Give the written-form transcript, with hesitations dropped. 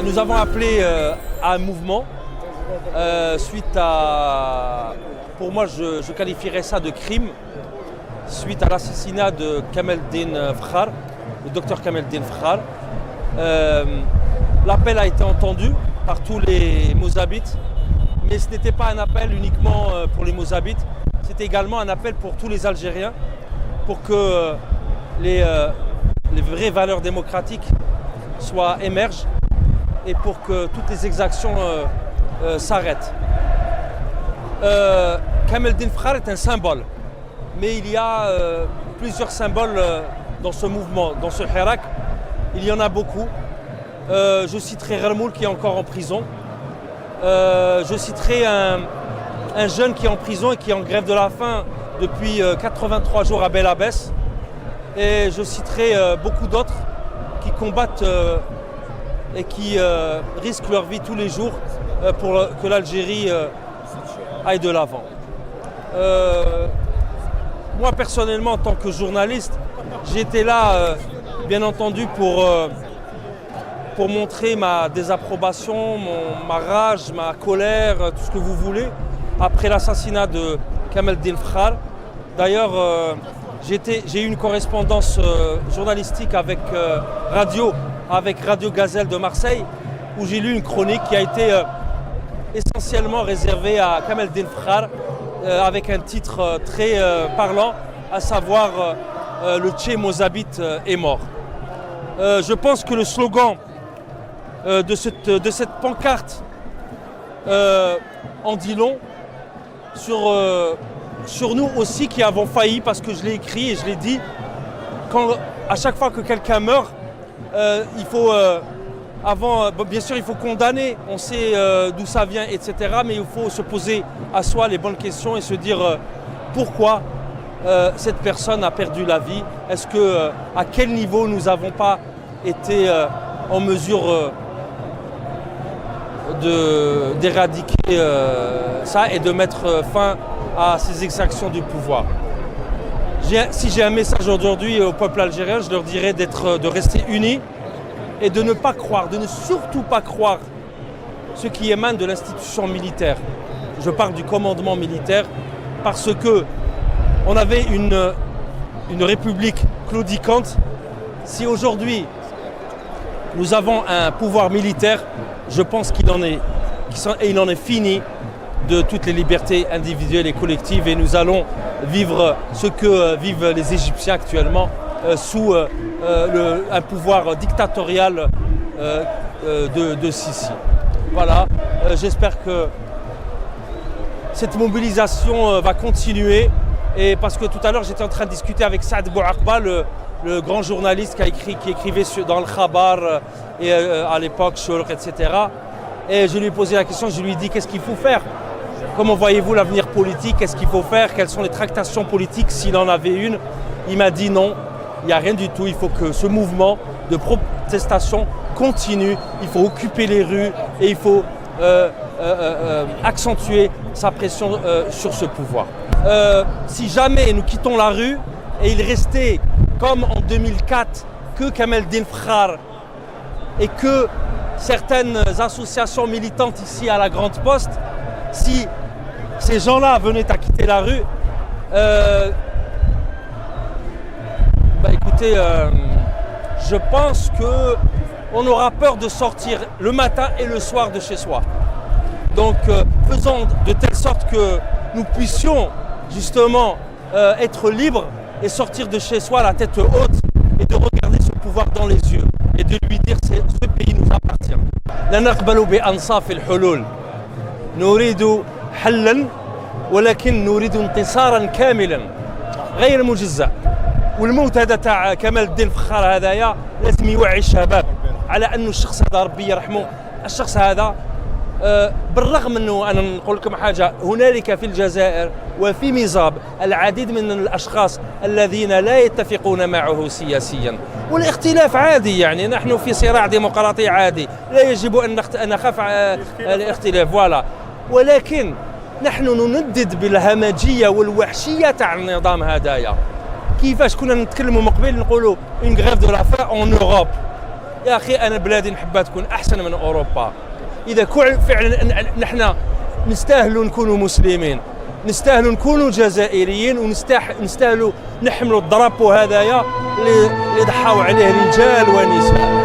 Nous avons appelé à un mouvement suite à, pour moi je qualifierais ça de crime, suite à l'assassinat de Kameldine Fkhar, le docteur Kameldine Fkhar. L'appel a été entendu par tous les Mozabites, mais ce n'était pas un appel uniquement pour les Mozabites, c'était également un appel pour tous les Algériens, pour que les vraies valeurs démocratiques émergent et pour que toutes les exactions s'arrêtent. Kameldine Fkhar est un symbole, mais il y a plusieurs symboles dans ce mouvement, dans ce hirak. Il y en a beaucoup. Je citerai Rermoul qui est encore en prison. Je citerai un jeune qui est en prison et qui est en grève de la faim depuis 83 jours à Bel Abbès. Et je citerai beaucoup d'autres qui combattent et qui risquent leur vie tous les jours pour que l'Algérie aille de l'avant. Moi personnellement, en tant que journaliste, j'ai été là bien entendu pour montrer ma désapprobation, ma rage, ma colère, tout ce que vous voulez, après l'assassinat de Kameldine Fkhar. D'ailleurs, j'ai eu une correspondance journalistique avec Radio Gazelle de Marseille, où j'ai lu une chronique qui a été essentiellement réservée à Kameldine Fkhar, avec un titre très parlant, à savoir le Tché Mozabite est mort. Je pense que le slogan de cette pancarte en dit long sur nous aussi qui avons failli, parce que je l'ai écrit et je l'ai dit, à chaque fois que quelqu'un meurt, il faut bien sûr il faut condamner, on sait d'où ça vient, etc. Mais il faut se poser à soi les bonnes questions et se dire pourquoi cette personne a perdu la vie. Est-ce que à quel niveau nous n'avons pas été en mesure d'éradiquer ça et de mettre fin à ces exactions du pouvoir. Si j'ai un message aujourd'hui au peuple algérien, je leur dirais de rester unis et de ne pas croire, de ne surtout pas croire ce qui émane de l'institution militaire. Je parle du commandement militaire parce que on avait une république claudicante. Si aujourd'hui nous avons un pouvoir militaire, je pense qu'il en est fini de toutes les libertés individuelles et collectives, et nous allons vivre ce que vivent les Égyptiens actuellement sous un pouvoir dictatorial de Sisi. Voilà, j'espère que cette mobilisation va continuer, et parce que tout à l'heure j'étais en train de discuter avec Saad Bouakba, le grand journaliste qui écrivait dans le Khabar et à l'époque Shurq, etc. Et je lui ai posé la question, je lui ai dit qu'est-ce qu'il faut faire? Comment voyez-vous l'avenir politique? Qu'est-ce qu'il faut faire? Quelles sont les tractations politiques s'il en avait une? Il m'a dit non, il n'y a rien du tout. Il faut que ce mouvement de protestation continue. Il faut occuper les rues et il faut accentuer sa pression sur ce pouvoir. Si jamais nous quittons la rue et il restait comme en 2004 que Kameldine Fkhar et que certaines associations militantes ici à la Grande Poste, si ces gens-là venaient à quitter la rue, écoutez, je pense qu'on aura peur de sortir le matin et le soir de chez soi. Donc faisons de telle sorte que nous puissions justement être libres et sortir de chez soi la tête haute et de regarder ce pouvoir dans les yeux et de lui dire ce pays nous appartient. لا نقبل بأنصاف الحلول نريد حلا ولكن نريد انتصارا كاملا غير مجزأ. والموت هذا تاع كمال فخار هذايا لازم يوعي الشباب على انه الشخص هذا ربي يرحمه. الشخص هذا بالرغم انه انا نقول لكم حاجه، هنالك في الجزائر وفي ميزاب العديد من الاشخاص الذين لا يتفقون معه سياسيا، والاختلاف عادي، يعني نحن في صراع ديمقراطي عادي، لا يجب ان نخاف الاختلاف فوالا، ولكن نحن نندد بالهمجيه والوحشيه تاع النظام هذايا. كيفاش كنا نتكلموا من قبل نقولوا une grève de la faim en Europe. يا أخي أنا بلادي نحبها تكون أحسن من أوروبا. إذا فعلا نحن نستاهلوا نكونوا مسلمين، نستاهلوا نكونوا جزائريين، ونستاهلوا نحملوا الضرب هذايا اللي ضحاو عليه رجال ونساء.